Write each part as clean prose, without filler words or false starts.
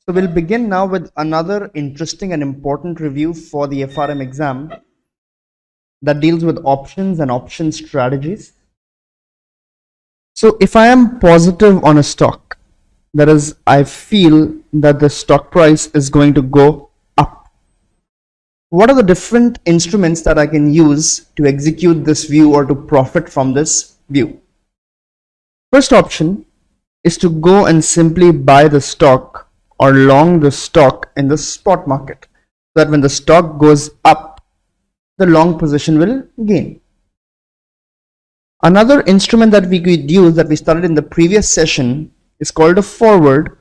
So we'll begin now with another interesting and important review for the FRM exam that deals with options and option strategies. So if I am positive on a stock, that is, I feel that the stock price is going to go up, what are the different instruments that I can use to execute this view or to profit from this view? First option is to go and simply buy the stock or long the stock in the spot market, so that when the stock goes up, the long position will gain. Another instrument that we could use that we studied in the previous session is called a forward.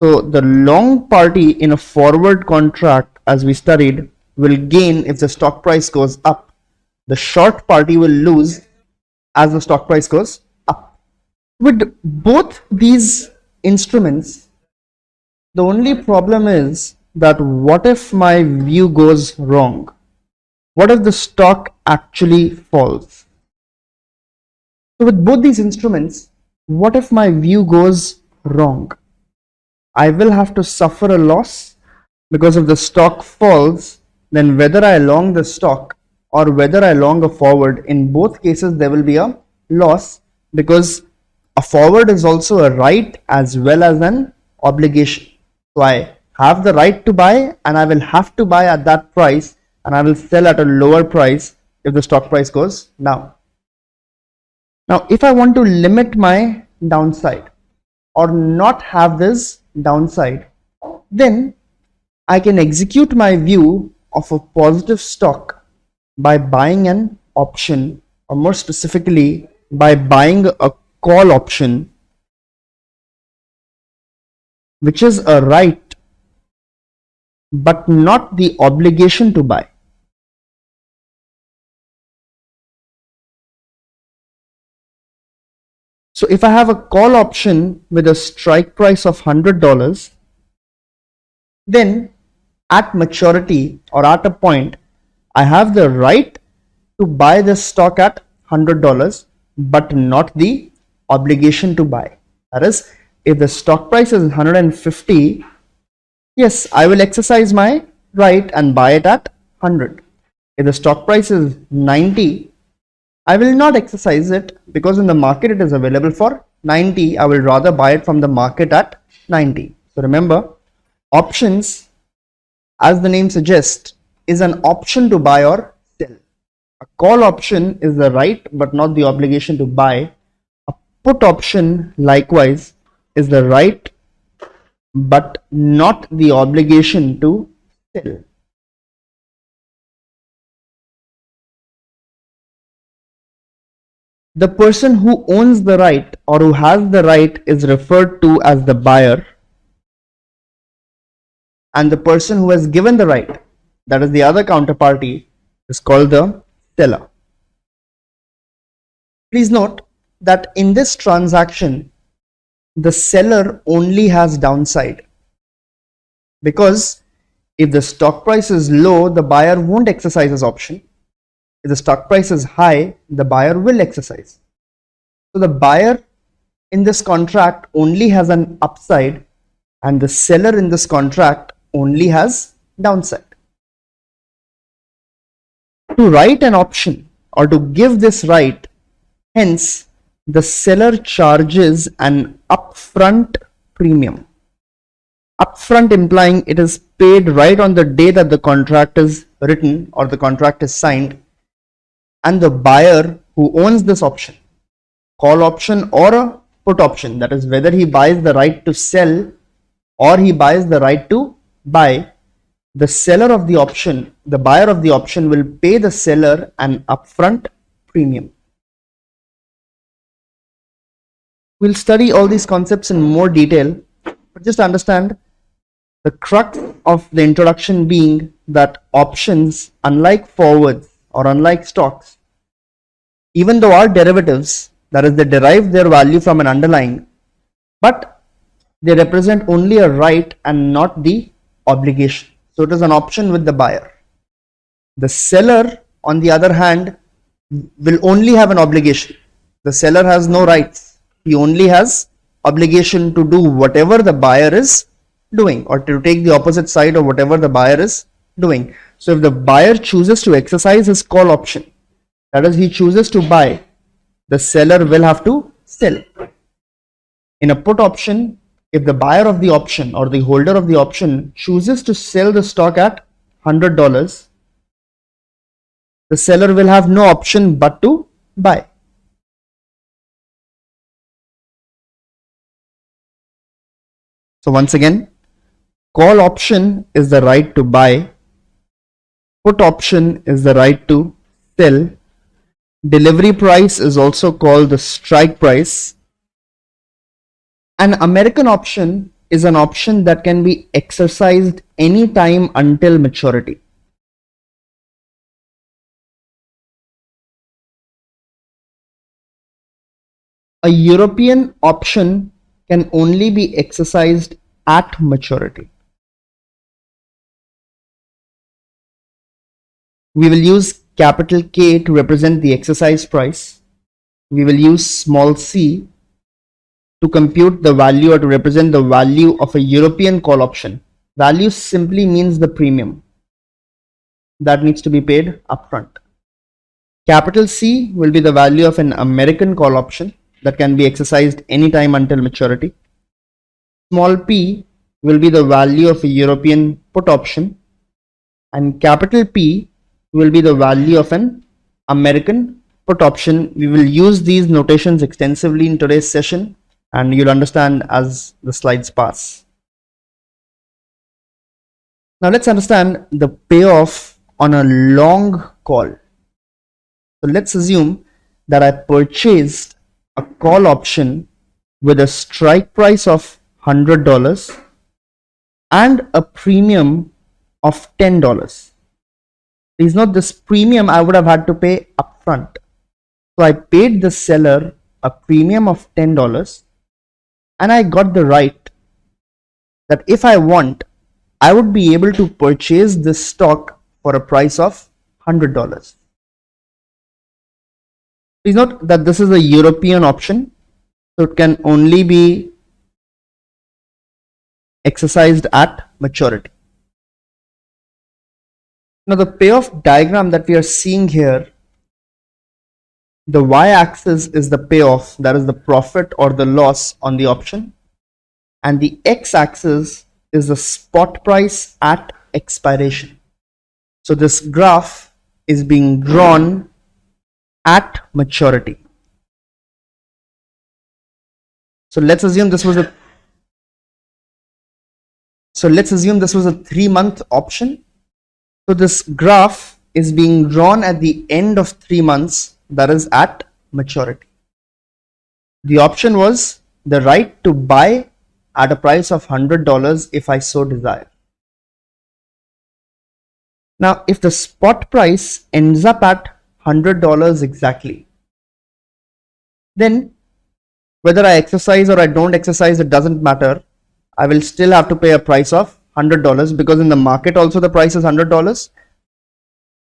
So the long party in a forward contract, as we studied, will gain if the stock price goes up. The short party will lose as the stock price goes up. With both these instruments, the only problem is that what if my view goes wrong? What if the stock actually falls? So with both these instruments, what if my view goes wrong? I will have to suffer a loss, because if the stock falls, then whether I long the stock or whether I long a forward, in both cases there will be a loss, because a forward is also a right as well as an obligation. So I have the right to buy, and I will have to buy at that price, and I will sell at a lower price if the stock price goes down. Now, if I want to limit my downside or not have this downside, then I can execute my view of a positive stock by buying an option, or more specifically by buying a call option, which is a right but not the obligation to buy. So if I have a call option with a strike price of $100, then at maturity or at a point, I have the right to buy this stock at $100 but not the obligation to buy. That is, if the stock price is 150, yes, I will exercise my right and buy it at 100. If the stock price is 90, I will not exercise it, because in the market it is available for 90. I will rather buy it from the market at 90. So remember, options, as the name suggests, is an option to buy or sell. A call option is the right but not the obligation to buy. A put option, likewise, is the right but not the obligation to sell. The person who owns the right or who has the right is referred to as the buyer, and the person who has given the right, that is the other counterparty, is called the seller. Please note that in this transaction, the seller only has downside, because if the stock price is low, the buyer won't exercise his option. If the stock price is high, the buyer will exercise. So the buyer in this contract only has an upside, and the seller in this contract only has downside. To write an option or to give this right, hence the seller charges an upfront premium. Upfront implying it is paid right on the day that the contract is written or the contract is signed, and the buyer who owns this option, call option or a put option, that is whether he buys the right to sell or he buys the right to buy, the seller of the option, the buyer of the option, will pay the seller an upfront premium. We'll study all these concepts in more detail, but just understand the crux of the introduction being that options, unlike forwards or unlike stocks, even though are derivatives, that is, they derive their value from an underlying, but they represent only a right and not the obligation. So it is an option with the buyer. The seller, on the other hand, will only have an obligation. The seller has no rights. He only has obligation to do whatever the buyer is doing, or to take the opposite side of whatever the buyer is doing. So if the buyer chooses to exercise his call option, that is, he chooses to buy, the seller will have to sell. In a put option, if the buyer of the option or the holder of the option chooses to sell the stock at $100, the seller will have no option but to buy. So once again, call option is the right to buy, put option is the right to sell, delivery price is also called the strike price. An American option is an option that can be exercised anytime until maturity. A European option can only be exercised at maturity. We will use capital K to represent the exercise price. We will use small c to compute the value or to represent the value of a European call option. Value simply means the premium that needs to be paid upfront. Capital C will be the value of an American call option that can be exercised anytime until maturity. Small p will be the value of a European put option, and capital P will be the value of an American put option. We will use these notations extensively in today's session, and you'll understand as the slides pass. Now let's understand the payoff on a long call. So let's assume that I purchased a call option with a strike price of $100 and a premium of $10. Please note, this premium I would have had to pay upfront. So I paid the seller a premium of $10 and I got the right that if I want, I would be able to purchase this stock for a price of $100. Please note that this is a European option, so it can only be exercised at maturity. Now the payoff diagram that we are seeing here, the y-axis is the payoff, that is the profit or the loss on the option, and the x-axis is the spot price at expiration. So this graph is being drawn at maturity. So let's assume this was a 3-month option. So this graph is being drawn at the end of 3 months, that is at maturity. The option was the right to buy at a price of $100 if I so desire. Now if the spot price ends up at $100 exactly, then whether I exercise or I don't exercise, it doesn't matter. I will still have to pay a price of $100 because in the market also the price is $100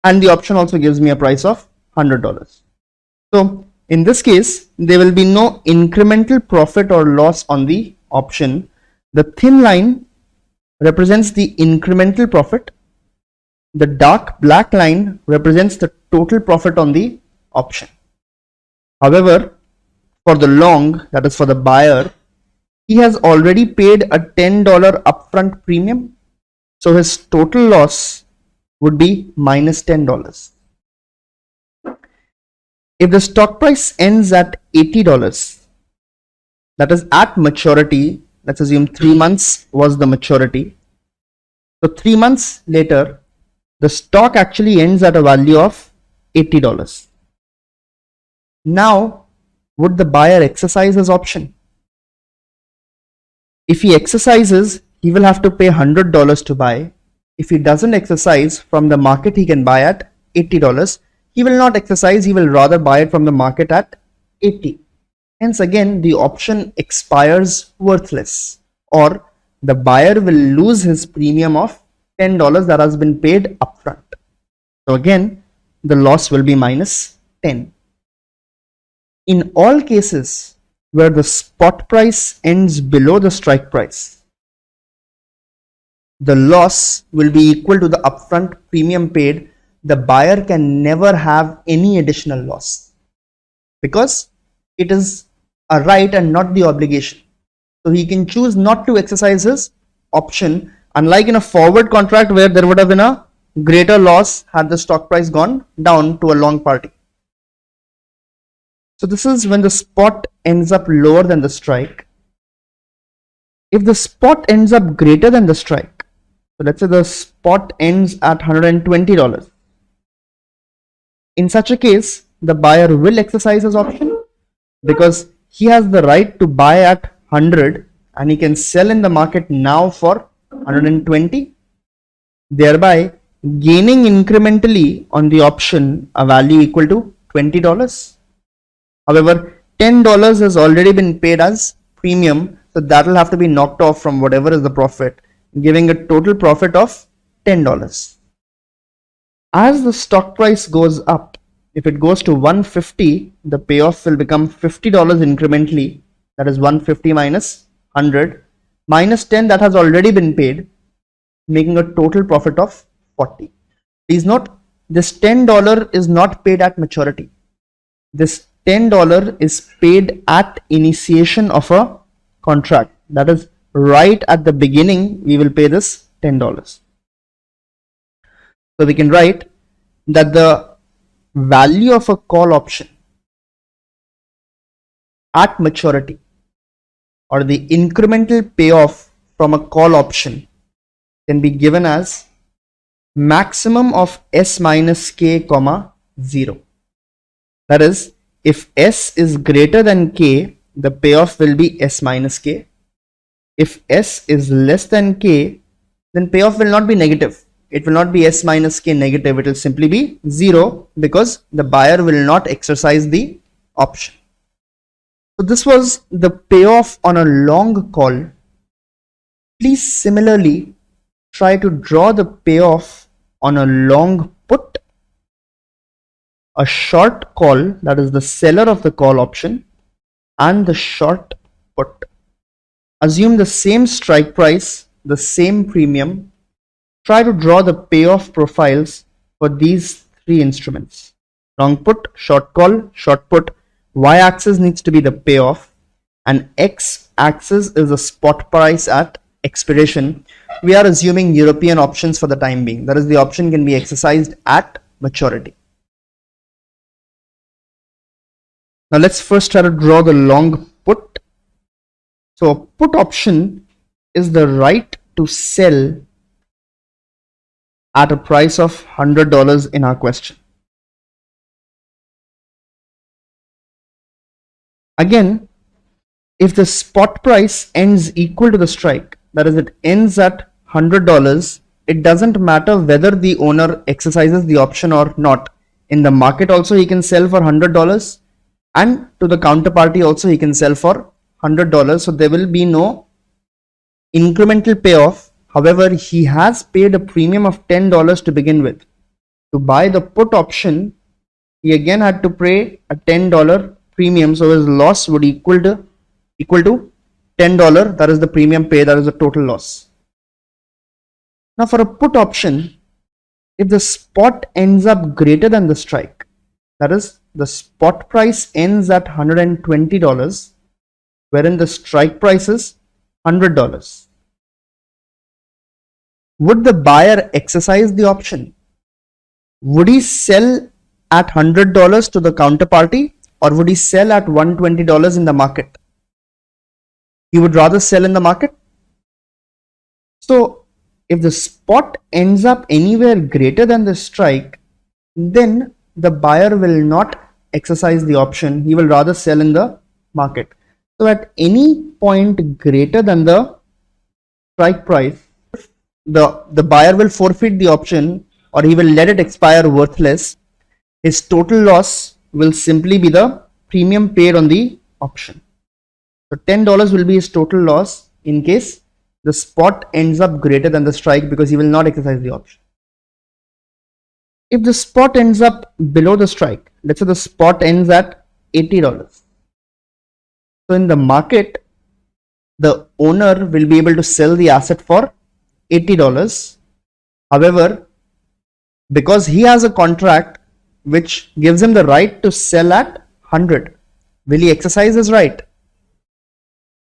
and the option also gives me a price of $100. So in this case, there will be no incremental profit or loss on the option. The thin line represents the incremental profit. The dark black line represents the total profit on the option. However, for the long, that is for the buyer, he has already paid a $10 upfront premium. So his total loss would be minus $10. If the stock price ends at $80, that is at maturity, let's assume 3 months was the maturity. So 3 months later, the stock actually ends at a value of $80. Now, would the buyer exercise his option? If he exercises, he will have to pay $100 to buy. If he doesn't exercise, from the market he can buy at $80. He will not exercise, he will rather buy it from the market at $80. Hence again, the option expires worthless, or the buyer will lose his premium of $10 that has been paid upfront. So again, the loss will be minus 10. In all cases where the spot price ends below the strike price, the loss will be equal to the upfront premium paid. The buyer can never have any additional loss because it is a right and not the obligation. So he can choose not to exercise his option, unlike in a forward contract where there would have been a greater loss had the stock price gone down to a long party. So this is when the spot ends up lower than the strike. If the spot ends up greater than the strike, so let's say the spot ends at $120. In such a case, the buyer will exercise his option because he has the right to buy at 100 and he can sell in the market now for 120, thereby gaining incrementally on the option a value equal to $20. However, $10 has already been paid as premium, so that will have to be knocked off from whatever is the profit, giving a total profit of $10. As the stock price goes up, if it goes to 150, the payoff will become $50 incrementally, that is 150 minus 100 minus 10 that has already been paid, making a total profit of 40. Please note, this $10 is not paid at maturity. This $10 is paid at initiation of a contract. That is, right at the beginning, we will pay this $10. So we can write that the value of a call option at maturity, or the incremental payoff from a call option, can be given as maximum of S minus K comma 0. That is, if S is greater than K, the payoff will be S minus K. If S is less than K, then payoff will not be negative. It will not be S minus K negative. It will simply be 0 because the buyer will not exercise the option. So this was the payoff on a long call. Please similarly try to draw the payoff on a long put, a short call, that is the seller of the call option, and the short put. Assume the same strike price, the same premium. Try to draw the payoff profiles for these three instruments: long put, short call, short put. Y-axis needs to be the payoff and X-axis is the spot price at expiration. We are assuming European options for the time being. That is, the option can be exercised at maturity. Now let's first try to draw the long put. So a put option is the right to sell at a price of $100 in our question. Again, if the spot price ends equal to the strike, that is, it ends at $100, it doesn't matter whether the owner exercises the option or not. In the market also he can sell for $100, and to the counterparty also he can sell for $100. So there will be no incremental payoff. However, he has paid a premium of $10 to begin with. To buy the put option, he again had to pay a $10 premium, so his loss would equal to $10. That is the premium pay, that is the total loss. Now for a put option, if the spot ends up greater than the strike, that is, the spot price ends at $120, wherein the strike price is $100, would the buyer exercise the option? Would he sell at $100 to the counterparty, or would he sell at $120 in the market? He would rather sell in the market. So if the spot ends up anywhere greater than the strike, then the buyer will not exercise the option. He will rather sell in the market. So at any point greater than the strike price, the buyer will forfeit the option, or he will let it expire worthless. His total loss will simply be the premium paid on the option. So $10 will be his total loss in case the spot ends up greater than the strike, because he will not exercise the option. If the spot ends up below the strike, let's say the spot ends at $80. So in the market, the owner will be able to sell the asset for $80. However, because he has a contract which gives him the right to sell at 100, will he exercise his right?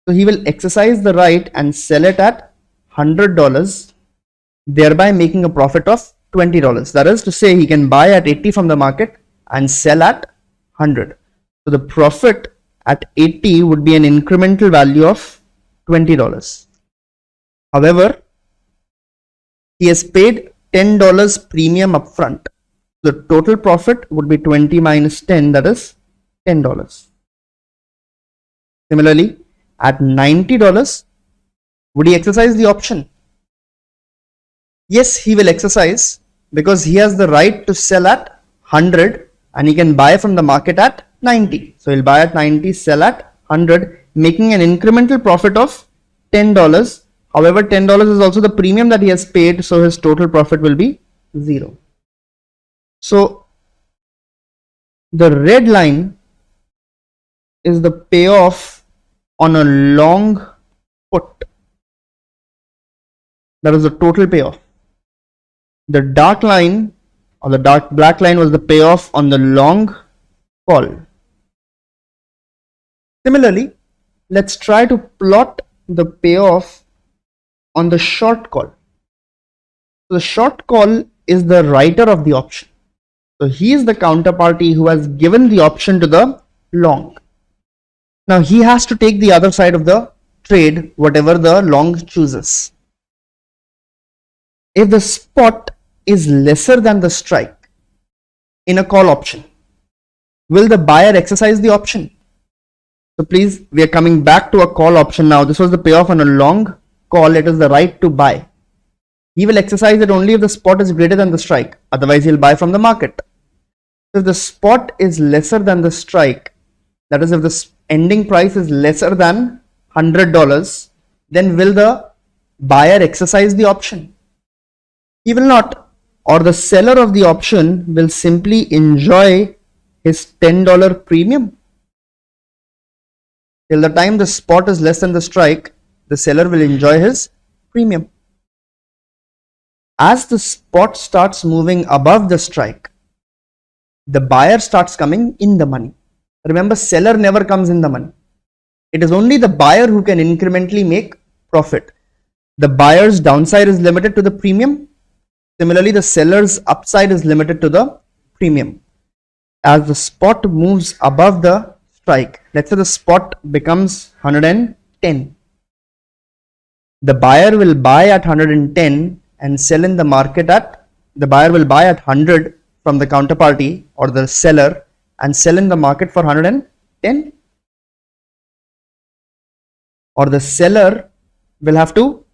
So he will exercise the right and sell it at $100, thereby making a profit of $20. That is to say, he can buy at 80 from the market and sell at 100. So the profit at 80 would be an incremental value of $20. However, he has paid $10 premium upfront. The total profit would be 20 minus 10, that is $10. Similarly, at $90, would he exercise the option? Yes, he will exercise because he has the right to sell at 100 and he can buy from the market at 90. So he'll buy at 90, sell at 100, making an incremental profit of $10. However, $10 is also the premium that he has paid, so his total profit will be 0. So the red line is the payoff on a long put. That is the total payoff. The dark line or the dark black line was the payoff on the long call. Similarly, let's try to plot the payoff on the short call. So the short call is the writer of the option. So he is the counterparty who has given the option to the long. Now he has to take the other side of the trade, whatever the long chooses. If the spot is lesser than the strike in a call option, will the buyer exercise the option? So please, we are coming back to a call option now. This was the payoff on a long call. It is the right to buy. He will exercise it only if the spot is greater than the strike. Otherwise, he'll buy from the market. If the spot is lesser than the strike, that is if the ending price is lesser than $100, then will the buyer exercise the option? He will not, or the seller of the option will simply enjoy his $10 premium. Till the time the spot is less than the strike, the seller will enjoy his premium. As the spot starts moving above the strike, the buyer starts coming in the money. Remember, seller never comes in the money. It is only the buyer who can incrementally make profit. The buyer's downside is limited to the premium. Similarly, the seller's upside is limited to the premium. As the spot moves above the strike, let's say the spot becomes 110. The buyer will buy at 110 and sell in the market at, the buyer will buy at 100 from the counterparty or the seller and sell in the market for 110, or the seller will have to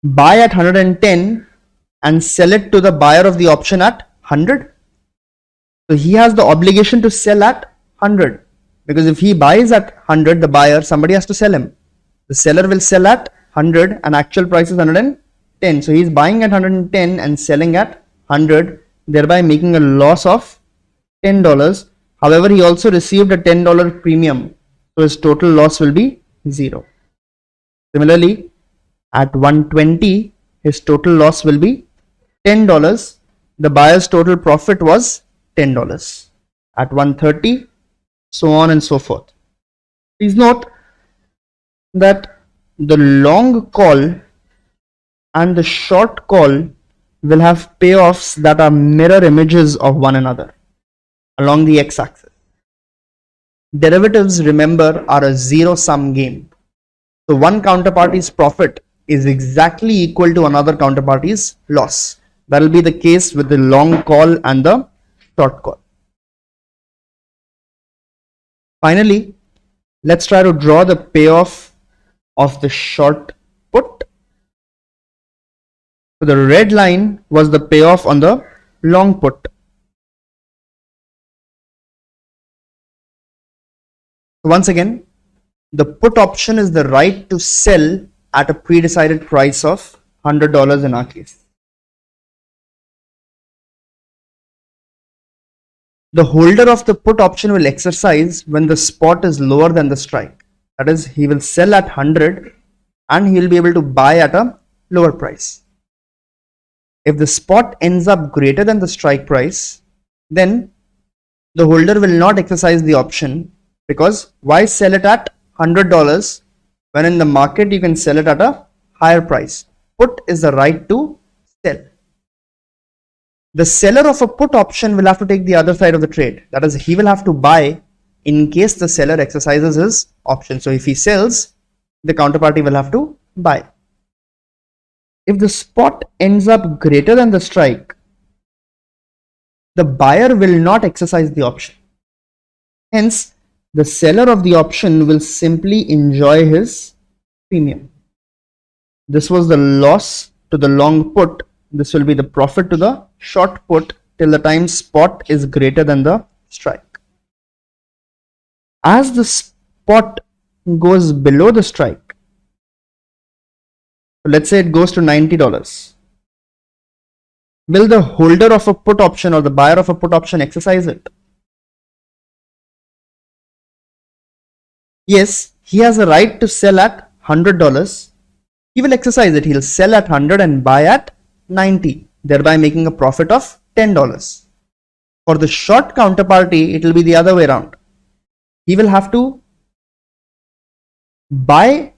buy at 110 and sell it to the buyer of the option at 100. So he has the obligation to sell at 100, because if he buys at 100, the buyer, somebody has to sell him. The seller will sell at 100 and actual price is 110. So he is buying at 110 and selling at 100, thereby making a loss of $10. However, he also received a $10 premium, so his total loss will be 0. Similarly, at 120, his total loss will be $10. The buyer's total profit was $10. At 130, so on and so forth. Please note that the long call and the short call will have payoffs that are mirror images of one another along the x-axis. Derivatives, remember, are a zero-sum game. So one counterparty's profit is exactly equal to another counterparty's loss. That will be the case with the long call and the short call. Finally, let's try to draw the payoff of the short put. So the red line was the payoff on the long put. Once again, the put option is the right to sell at a pre-decided price of $100 in our case. The holder of the put option will exercise when the spot is lower than the strike. That is, he will sell at 100 and he will be able to buy at a lower price. If the spot ends up greater than the strike price, then the holder will not exercise the option, because why sell it at $100 when in the market you can sell it at a higher price? Put is the right to sell. The seller of a put option will have to take the other side of the trade. That is, he will have to buy in case the seller exercises his option. So if he sells, the counterparty will have to buy. If the spot ends up greater than the strike, the buyer will not exercise the option. Hence, the seller of the option will simply enjoy his premium. This was the loss to the long put. This will be the profit to the short put till the time spot is greater than the strike. As the spot goes below the strike, let's say it goes to $90, will the holder of a put option or the buyer of a put option exercise it? Yes, he has a right to sell at $100. He will exercise it. He'll sell at 100 and buy at 90, thereby making a profit of $10. For the short counterparty, it will be the other way around. He will have to buy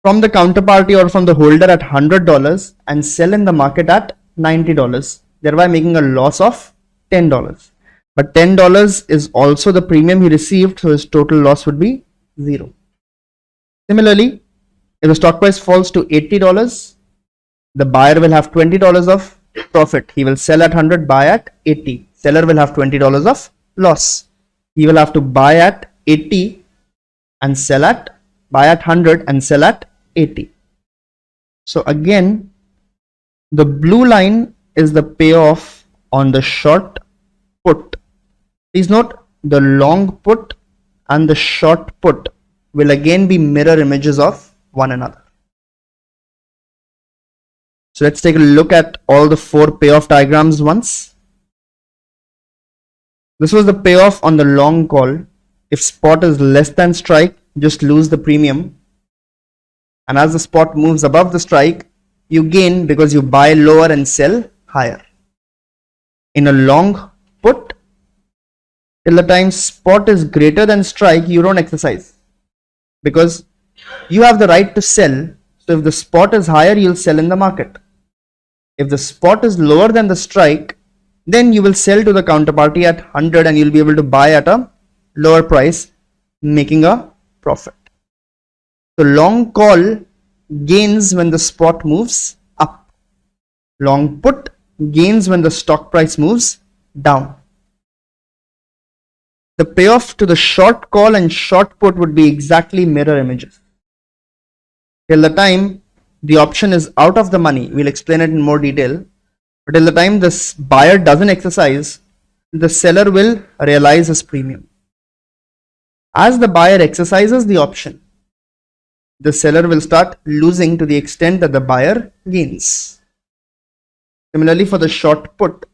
from the counterparty or from the holder at $100 and sell in the market at $90, thereby making a loss of $10. But $10 is also the premium he received, so his total loss would be 0. Similarly, if the stock price falls to $80, the buyer will have $20 of profit. He will sell at 100, buy at 80. Seller will have $20 of loss. He will have to buy at 80 and buy at 100 and sell at 80. So again, the blue line is the payoff on the short put. Please note, the long put and the short put will again be mirror images of one another. So let's take a look at all the 4 payoff diagrams once. This was the payoff on the long call. If spot is less than strike, just lose the premium. And as the spot moves above the strike, you gain because you buy lower and sell higher. In a long put, till the time spot is greater than strike, you don't exercise, because you have the right to sell. So if the spot is higher, you'll sell in the market. If the spot is lower than the strike, then you will sell to the counterparty at 100 and you'll be able to buy at a lower price, making a profit. So long call gains when the spot moves up. Long put gains when the stock price moves down. The payoff to the short call and short put would be exactly mirror images. Till the time the option is out of the money, we'll explain it in more detail, but till the time this buyer doesn't exercise, the seller will realize his premium. As the buyer exercises the option, the seller will start losing to the extent that the buyer gains. Similarly, for the short put,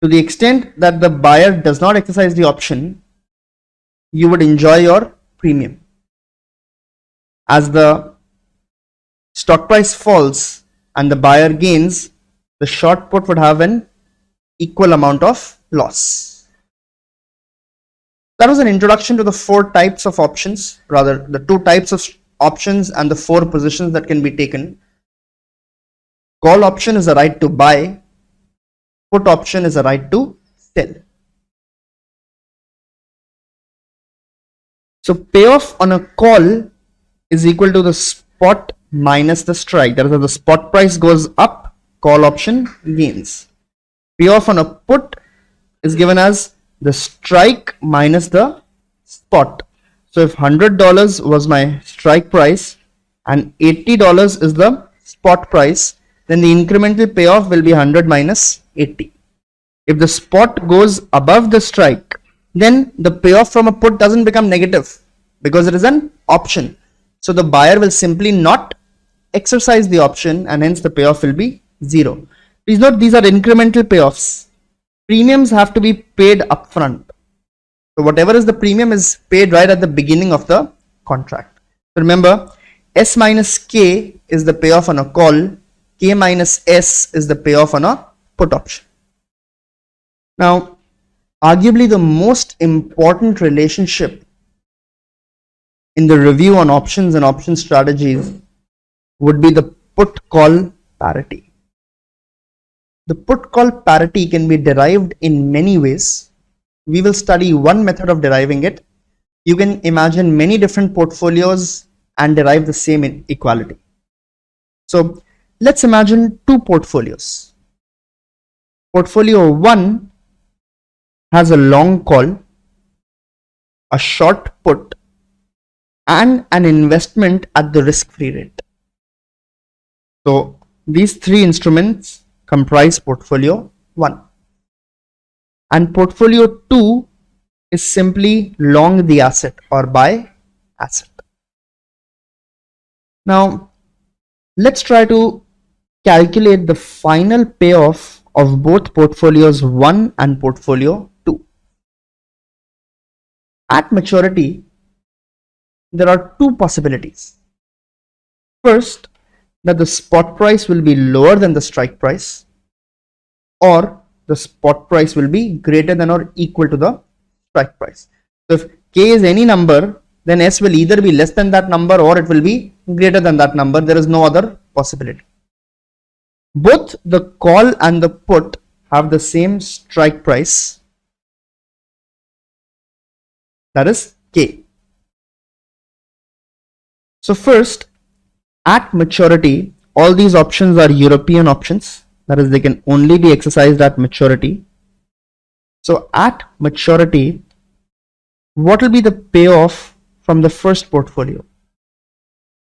to the extent that the buyer does not exercise the option, you would enjoy your premium. As the stock price falls and the buyer gains, the short put would have an equal amount of loss. That was an introduction to the 4 types of options, rather the 2 types of options and the 4 positions that can be taken. Call option is a right to buy. Put option is a right to sell. So payoff on a call is equal to the spot minus the strike. That is, if the spot price goes up, call option gains. Payoff on a put is given as the strike minus the spot. So if $100 was my strike price and $80 is the spot price, then the incremental payoff will be 100 minus 80. If the spot goes above the strike, then the payoff from a put doesn't become negative because it is an option. So the buyer will simply not exercise the option and hence the payoff will be 0. Please note, these are incremental payoffs. Premiums have to be paid upfront. So whatever is the premium is paid right at the beginning of the contract. So remember, S minus K is the payoff on a call, K minus S is the payoff on a put option. Now, arguably the most important relationship in the review on options and option strategies would be the put call parity. The put call parity can be derived in many ways. We will study one method of deriving it. You can imagine many different portfolios and derive the same equality. So let's imagine two portfolios. Portfolio 1 has a long call, a short put, and an investment at the risk-free rate. So these three instruments comprise portfolio 1. And portfolio 2 is simply long the asset or buy asset. Now let's try to calculate the final payoff of both portfolios 1 and portfolio 2. At maturity, there are two possibilities. First, that the spot price will be lower than the strike price, or the spot price will be greater than or equal to the strike price. So if K is any number, then S will either be less than that number or it will be greater than that number. There is no other possibility. Both the call and the put have the same strike price, that is K. So first, at maturity, all these options are European options, that is they can only be exercised at maturity. So at maturity, what will be the payoff from the first portfolio?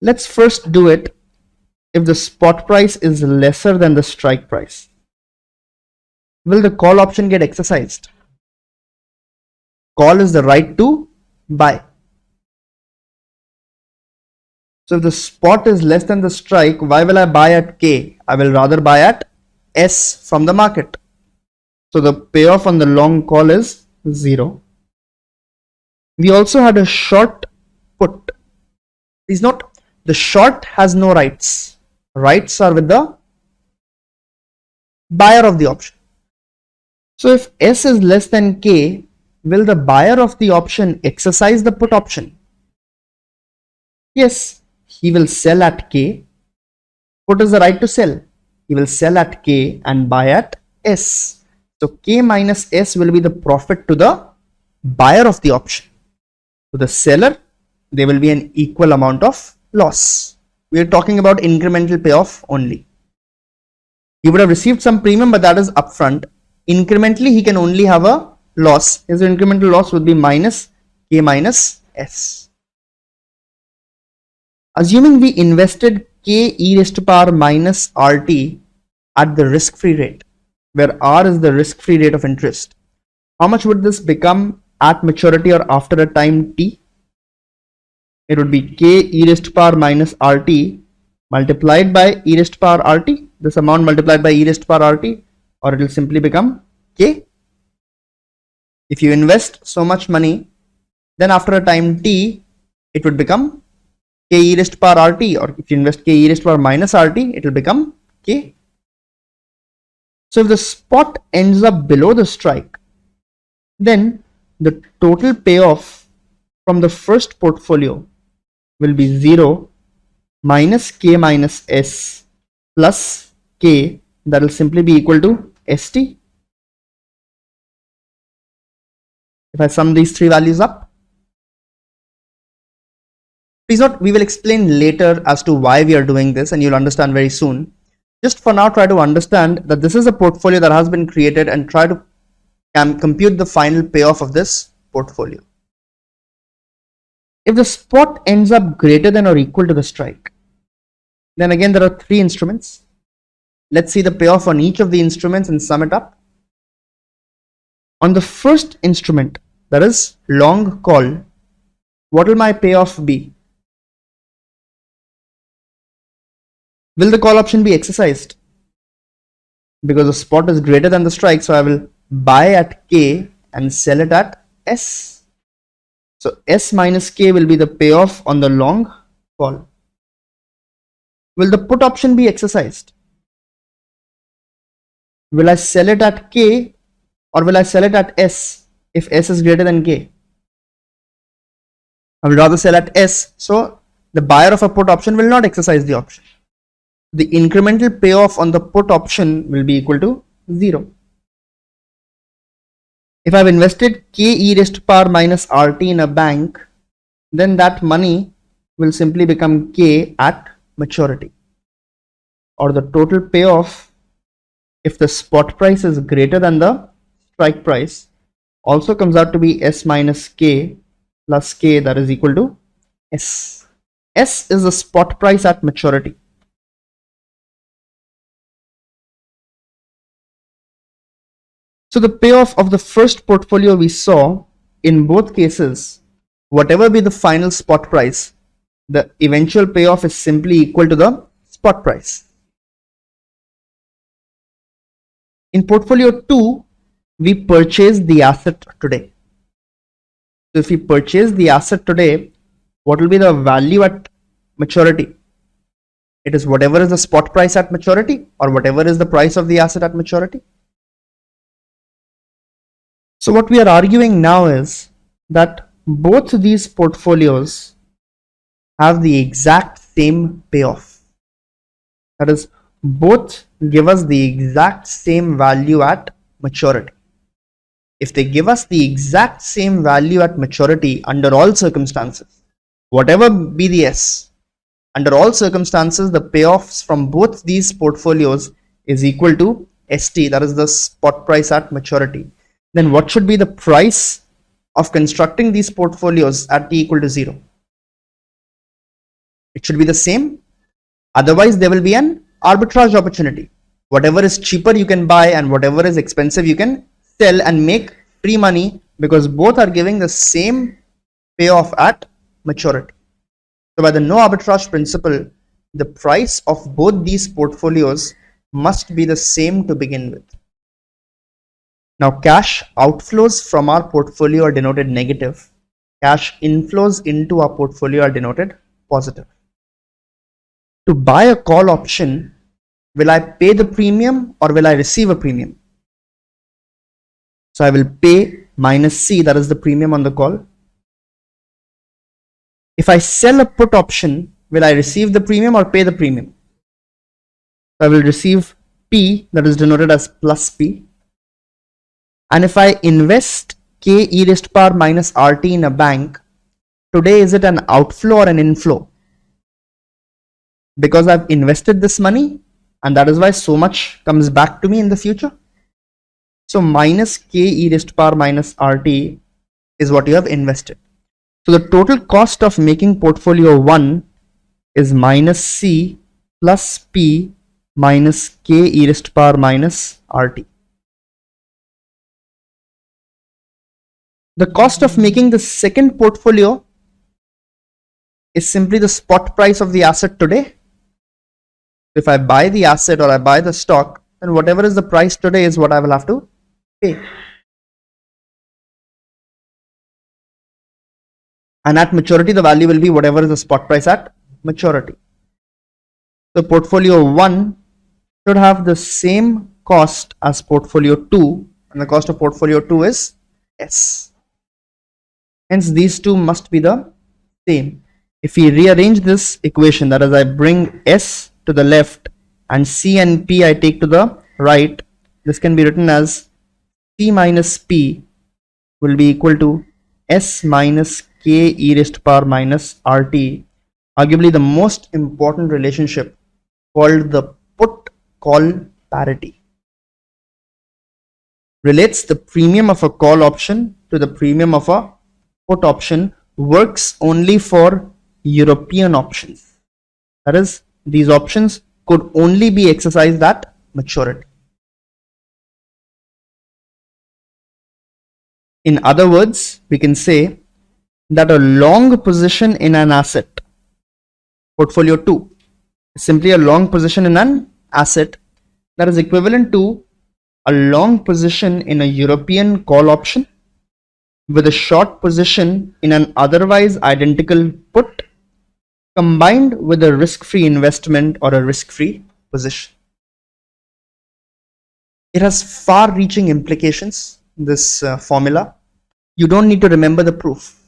Let's first do it if the spot price is lesser than the strike price. Will the call option get exercised? Call is the right to buy. So if the spot is less than the strike, why will I buy at K? I will rather buy at S from the market. So the payoff on the long call is 0. We also had a short put. Please note, the short has no rights. Rights are with the buyer of the option. So if S is less than K, will the buyer of the option exercise the put option? Yes, he will sell at K. Put is the right to sell. He will sell at K and buy at S. So K minus S will be the profit to the buyer of the option. To the seller, there will be an equal amount of loss. We are talking about incremental payoff only. He would have received some premium, but that is upfront. Incrementally, he can only have a loss. His incremental loss would be minus K minus S. Assuming we invested K e raised to power minus RT at the risk-free rate, where R is the risk-free rate of interest, how much would this become at maturity or after a time T? It would be K e raised to power minus RT multiplied by e raised to power RT, this amount multiplied by e raised to power RT, or it will simply become K. If you invest so much money, then after a time T, it would become K e raised to power RT, or if you invest K e raised to power minus RT, it will become K. So if the spot ends up below the strike, then the total payoff from the first portfolio will be 0 minus K minus S plus K, that will simply be equal to ST. If I sum these three values up, please note, we will explain later as to why we are doing this and you'll understand very soon. Just for now, try to understand that this is a portfolio that has been created and try to compute the final payoff of this portfolio. If the spot ends up greater than or equal to the strike, then again there are three instruments. Let's see the payoff on each of the instruments and sum it up. On the first instrument, that is long call, what will my payoff be? Will the call option be exercised? Because the spot is greater than the strike, so I will buy at K and sell it at S. So S minus K will be the payoff on the long call. Will the put option be exercised? Will I sell it at K or will I sell it at S if S is greater than K? I will rather sell at S, so the buyer of a put option will not exercise the option. The incremental payoff on the put option will be equal to 0. If I've invested K e raised to power minus RT in a bank, then that money will simply become K at maturity, or the total payoff if the spot price is greater than the strike price also comes out to be S minus K plus K, that is equal to S. S is the spot price at maturity. So the payoff of the first portfolio we saw, in both cases, whatever be the final spot price, the eventual payoff is simply equal to the spot price. In portfolio 2, we purchased the asset today. So if we purchase the asset today, what will be the value at maturity? It is whatever is the spot price at maturity or whatever is the price of the asset at maturity. So what we are arguing now is that both these portfolios have the exact same payoff. That is, both give us the exact same value at maturity. If they give us the exact same value at maturity under all circumstances, whatever be the S, under all circumstances the payoffs from both these portfolios is equal to ST, that is the spot price at maturity, then what should be the price of constructing these portfolios at t equal to 0? It should be the same. Otherwise, there will be an arbitrage opportunity. Whatever is cheaper you can buy and whatever is expensive you can sell and make free money, because both are giving the same payoff at maturity. So by the no arbitrage principle, the price of both these portfolios must be the same to begin with. Now cash outflows from our portfolio are denoted negative. Cash inflows into our portfolio are denoted positive. To buy a call option, will I pay the premium or will I receive a premium? So I will pay minus C, that is the premium on the call. If I sell a put option, will I receive the premium or pay the premium? So I will receive P, that is denoted as plus P. And if I invest K e raised to power minus RT in a bank, today is it an outflow or an inflow? Because I've invested this money and that is why so much comes back to me in the future. So minus K e raised to power minus RT is what you have invested. So the total cost of making portfolio 1 is minus C plus P minus K e raised to power minus RT. The cost of making the second portfolio is simply the spot price of the asset today. If I buy the asset or I buy the stock, then whatever is the price today is what I will have to pay. And at maturity, the value will be whatever is the spot price at maturity. So portfolio 1 should have the same cost as portfolio 2, and the cost of portfolio 2 is S. Hence these two must be the same. If we rearrange this equation, that is, I bring S to the left and C and P I take to the right, this can be written as C minus P will be equal to S minus K e raised to power minus RT, arguably the most important relationship called the put-call parity. Relates the premium of a call option to the premium of a put option, works only for European options. That is, these options could only be exercised at maturity. In other words, we can say that a long position in an asset, portfolio 2, is simply a long position in an asset that is equivalent to a long position in a European call option with a short position in an otherwise identical put combined with a risk-free investment or a risk-free position. It has far-reaching implications, this formula. You don't need to remember the proof.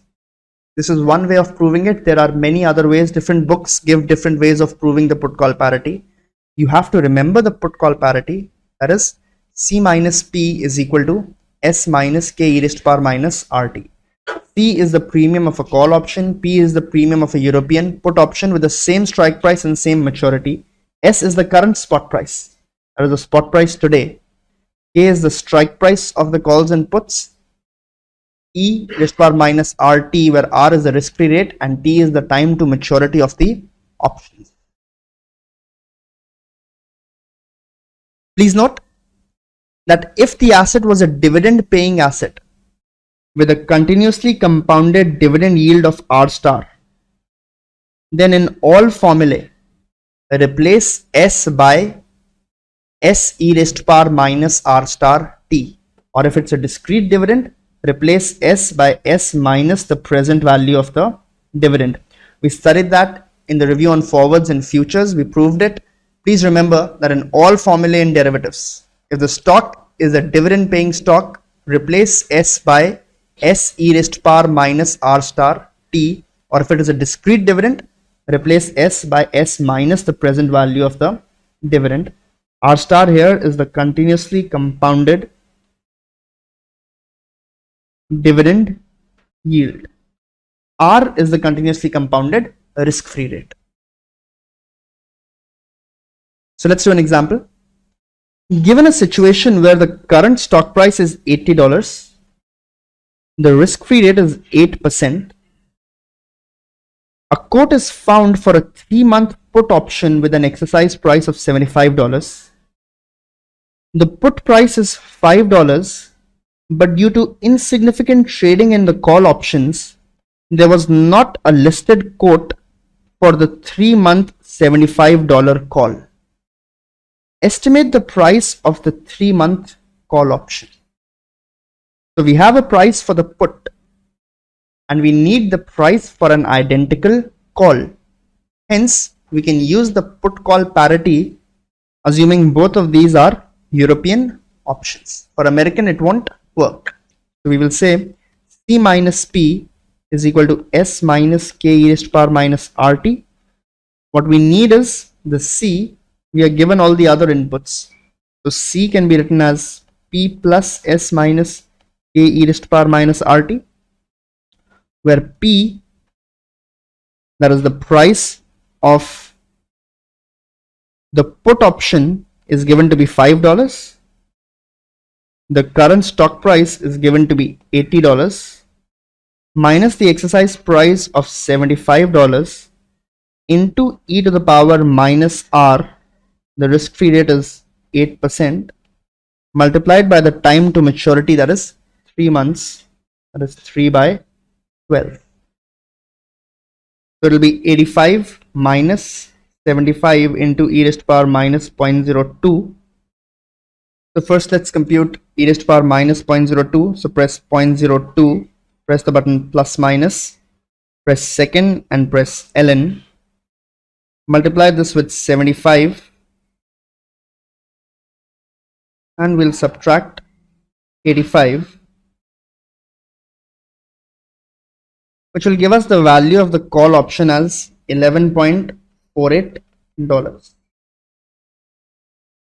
This is one way of proving it. There are many other ways. Different books give different ways of proving the put call parity. You have to remember the put call parity. That is C minus P is equal to S minus K e raised to power minus RT. C is the premium of a call option. P is the premium of a European put option with the same strike price and same maturity. S is the current spot price. That is the spot price today. K is the strike price of the calls and puts. E raised to power minus RT, where R is the risk-free rate and T is the time to maturity of the options. Please note that if the asset was a dividend paying asset with a continuously compounded dividend yield of R star, then in all formulae replace S by S e raised to power minus R star T, or if it's a discrete dividend, replace S by S minus the present value of the dividend. We studied that in the review on forwards and futures. We proved it. Please remember that in all formulae and derivatives, if the stock is a dividend paying stock, replace S by S e raised to power minus R star T, or if it is a discrete dividend, replace S by S minus the present value of the dividend. R star here is the continuously compounded dividend yield. R is the continuously compounded risk-free rate. So let's do an example. Given a situation where the current stock price is $80, the risk-free rate is 8%, a quote is found for a 3-month put option with an exercise price of $75. The put price is $5, but due to insignificant trading in the call options, there was not a listed quote for the 3-month $75 call. Estimate the price of the 3-month call option. So we have a price for the put and we need the price for an identical call. Hence, we can use the put call parity assuming both of these are European options. For American, it won't work. So we will say C minus P is equal to S minus K e raised to power minus RT. What we need is the C. We are given all the other inputs. So C can be written as P plus S minus K e raised to power minus RT, where P, that is the price of the put option, is given to be $5. The current stock price is given to be $80 minus the exercise price of $75 into e to the power minus R. The risk-free rate is 8%, multiplied by the time to maturity, that is 3 months, that is 3 by 12. So it will be 85 minus 75 into e raised to power minus 0.02. So first let's compute e raised to power minus 0.02. So press 0.02, press the button plus minus, press second and press ln. Multiply this with 75 and we'll subtract 85, which will give us the value of the call option as $11.48.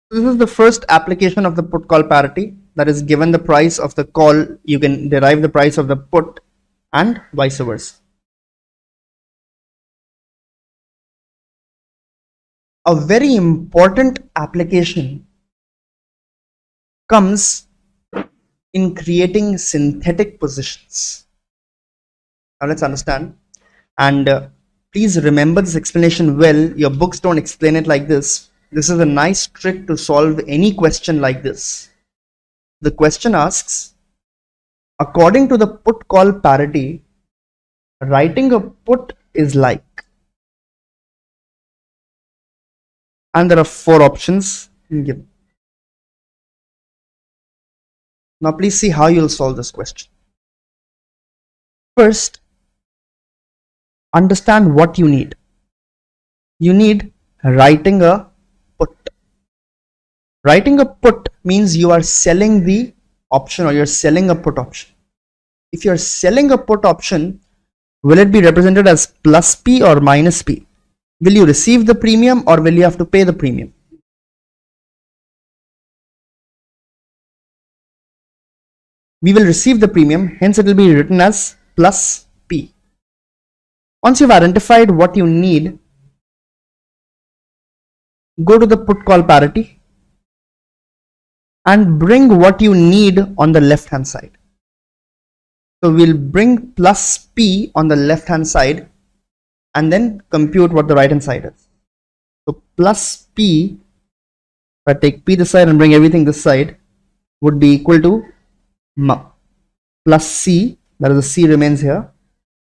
This is the first application of the put call parity, that is, given the price of the call, you can derive the price of the put and vice versa. A very important application comes in creating synthetic positions. Now let's understand, and please remember this explanation well. Your books don't explain it like this. This is a nice trick to solve any question like this. The question asks, according to the put call parity, writing a put is like, and there are 4 options given. Now please see how you'll solve this question. First, understand what you need. You need writing a put. Writing a put means you are selling the option, or you're selling a put option. If you're selling a put option, will it be represented as plus P or minus P? Will you receive the premium or will you have to pay the premium? We will receive the premium, hence it will be written as plus P. Once you've identified what you need, go to the put call parity and bring what you need on the left hand side. So we'll bring plus P on the left hand side and then compute what the right hand side is. So plus P, if I take P this side and bring everything this side, would be equal to plus C, that is the C remains here,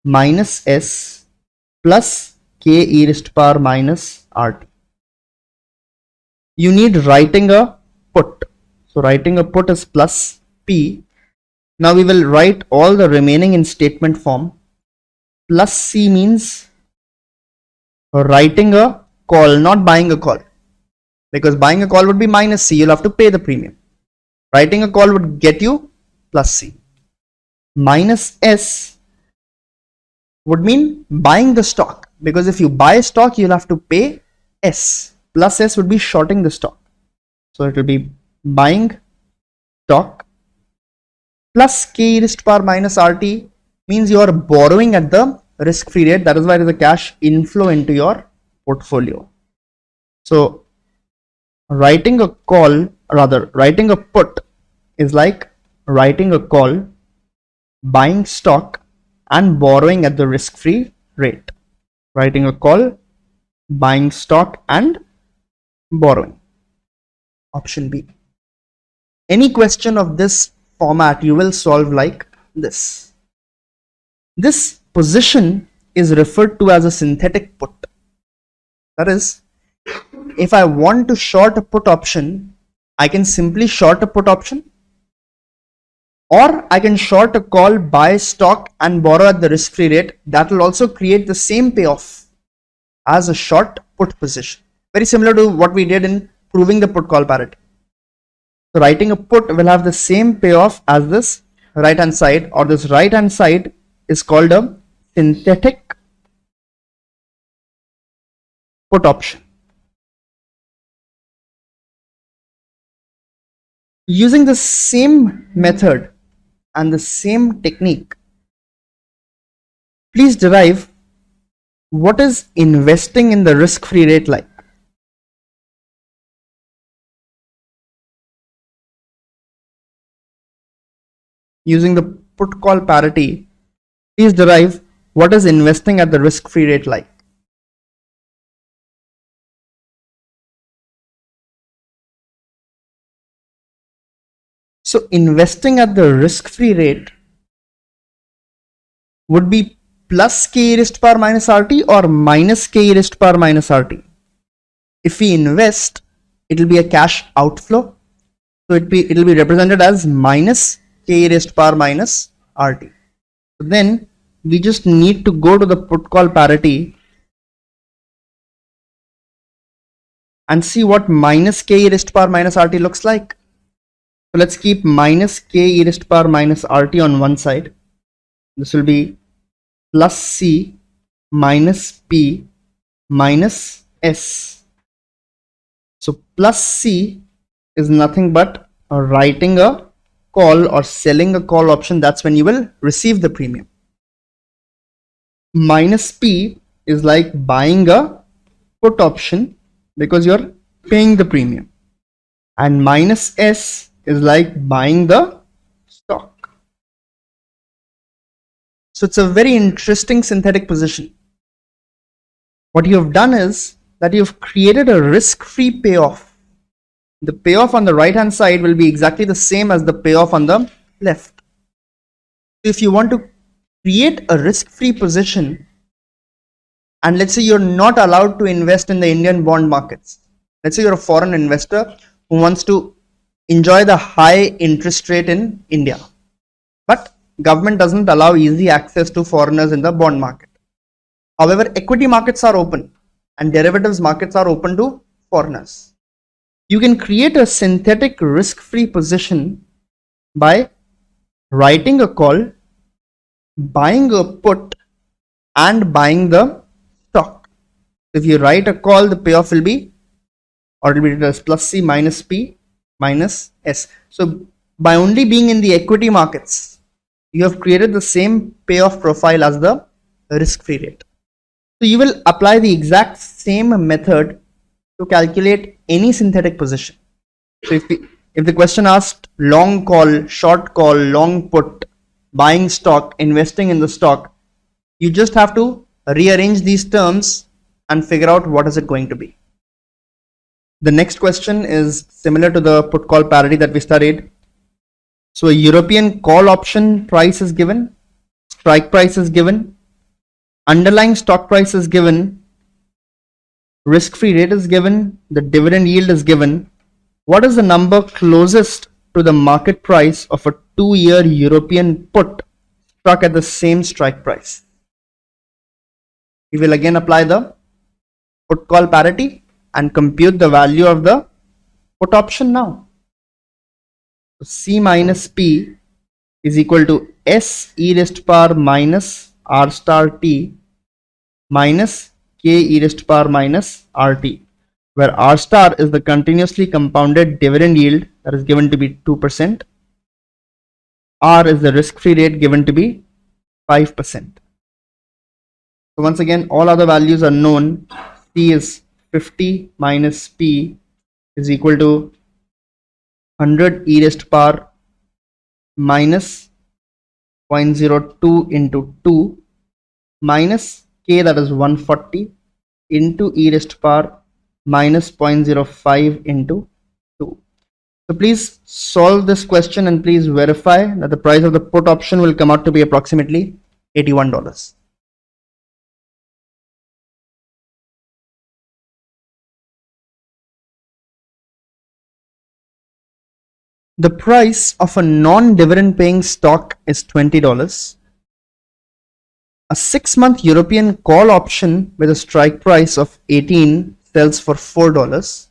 minus S plus K e raised to power minus RT. You need writing a put. So writing a put is plus P. Now we will write all the remaining in statement form. Plus C means writing a call, not buying a call, because buying a call would be minus C, you'll have to pay the premium. Writing a call would get you plus C. Minus S would mean buying the stock, because if you buy stock you'll have to pay S. Plus S would be shorting the stock, so it will be buying stock. Plus K raised to power minus RT means you are borrowing at the risk-free rate. That is why there is a cash inflow into your portfolio. So writing a call, rather writing a put, is like writing a call, buying stock and borrowing at the risk-free rate. Writing a call, buying stock and borrowing. Option B. Any question of this format you will solve like this. This position is referred to as a synthetic put. That is, if I want to short a put option, I can simply short a put option, or I can short a call, buy stock and borrow at the risk-free rate. That will also create the same payoff as a short put position. Very similar to what we did in proving the put call parity. So writing a put will have the same payoff as this right hand side, or this right hand side is called a synthetic put option. Using the same method and the same technique, please derive what is investing in the risk-free rate like. Using the put call parity, please derive what is investing at the risk-free rate like. So investing at the risk-free rate would be plus K raised to power minus RT or minus K raised to power minus RT. If we invest, it will be a cash outflow, so it will be represented as minus K raised to power minus RT. So then we just need to go to the put call parity and see what minus K raised to power minus RT looks like. So let's keep minus K raised to power minus RT on one side. This will be plus C minus P minus S. So plus C is nothing but writing a call or selling a call option. That's when you will receive the premium. Minus P is like buying a put option because you're paying the premium, and minus S is like buying the stock. So it's a very interesting synthetic position. What you have done is that you've created a risk-free payoff. The payoff on the right hand side will be exactly the same as the payoff on the left. So if you want to create a risk-free position, and let's say you're not allowed to invest in the Indian bond markets. Let's say you're a foreign investor who wants to enjoy the high interest rate in India, but government doesn't allow easy access to foreigners in the bond market. However, equity markets are open and derivatives markets are open to foreigners. You can create a synthetic risk-free position by writing a call, buying a put, and buying the stock. If you write a call, the payoff will be, or it will be written as plus C minus P minus S. So by only being in the equity markets, you have created the same payoff profile as the risk-free rate. So you will apply the exact same method to calculate any synthetic position. So if the question asked long call, short call, long put, buying stock, investing in the stock, you just have to rearrange these terms and figure out what is it going to be. The next question is similar to the put call parity that we studied. So a European call option price is given, strike price is given, underlying stock price is given, risk-free rate is given, the dividend yield is given. What is the number closest to the market price of a 2-year European put struck at the same strike price? We will again apply the put call parity and compute the value of the put option now. So C minus P is equal to S e raised to power minus R star T minus K e raised to power minus RT, where R star is the continuously compounded dividend yield that is given to be 2%. R is the risk-free rate given to be 5%. So once again, all other values are known. C is 50 minus P is equal to 100 e raised to power minus 0.02 into 2 minus K, that is 140, into e raised to power minus 0.05 into 2. So please solve this question and please verify that the price of the put option will come out to be approximately $81. The price of a non-dividend paying stock is $20. A 6-month European call option with a strike price of 18 sells for $4.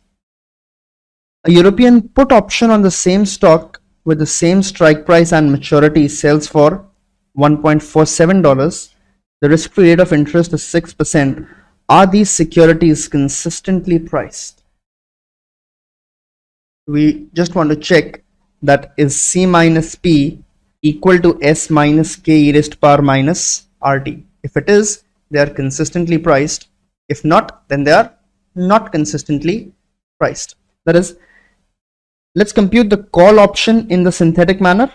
A European put option on the same stock with the same strike price and maturity sells for $1.47. The risk-free rate of interest is 6%. Are these securities consistently priced? We just want to check that is C minus P equal to S minus K e raised to power minus RT. If it is, they are consistently priced. If not, then they are not consistently priced. That is, let's compute the call option in the synthetic manner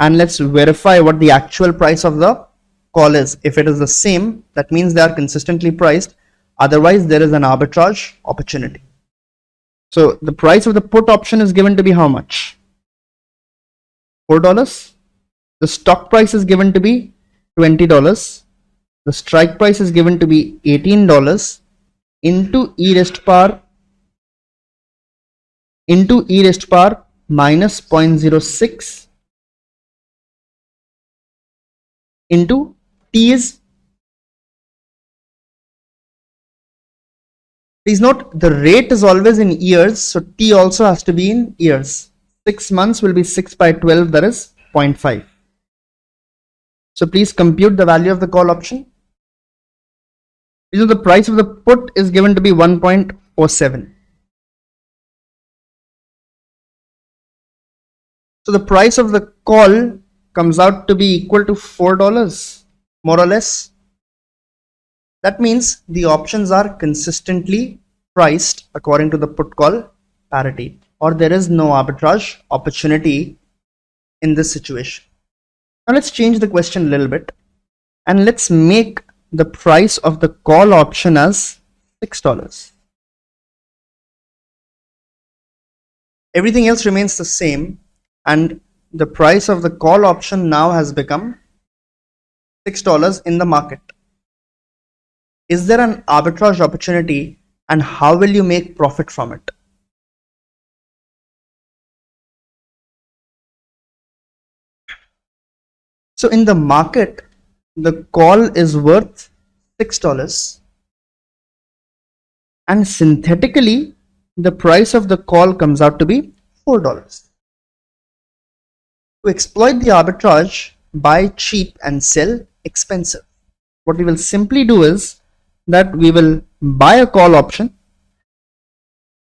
and let's verify what the actual price of the call is. If it is the same, that means they are consistently priced. Otherwise, there is an arbitrage opportunity. So the price of the put option is given to be how much? $4. The stock price is given to be $20. The strike price is given to be $18 into e raised to power minus 0.06 into T is, please note the rate is always in years, so T also has to be in years. 6 months will be 6 by 12, that is 0.5. So please compute the value of the call option. The price of the put is given to be 1.47. So the price of the call comes out to be equal to $4, more or less. That means the options are consistently priced according to the put call parity, or there is no arbitrage opportunity in this situation. Now let's change the question a little bit and let's make the price of the call option as $6. Everything else remains the same and the price of the call option now has become $6 in the market. Is there an arbitrage opportunity and how will you make profit from it? So in the market, the call is worth $6, and synthetically, the price of the call comes out to be $4. To exploit the arbitrage, buy cheap and sell expensive, what we will simply do is that we will buy a call option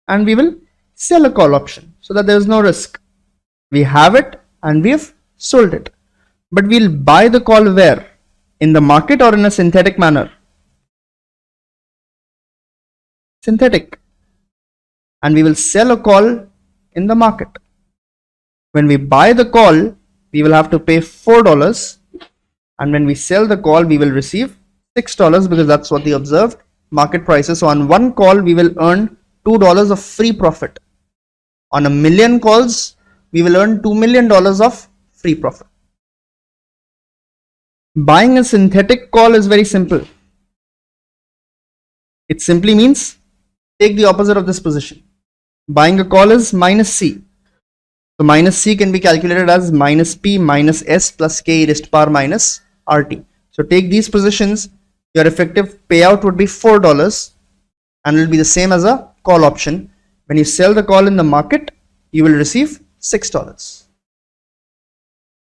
and we will sell a call option so that there is no risk. We have it and we have sold it. But we'll buy the call where? In the market or in a synthetic manner? Synthetic. And we will sell a call in the market. When we buy the call, we will have to pay $4, and when we sell the call, we will receive $6 because that's what the observed market price is. So on one call, we will earn $2 of free profit. On 1,000,000 calls, we will earn $2 million of free profit. Buying a synthetic call is very simple. It simply means take the opposite of this position. Buying a call is minus C. So minus C can be calculated as minus P minus S plus K e raised to power minus RT. So take these positions, your effective payout would be $4 and it will be the same as a call option. When you sell the call in the market, you will receive $6.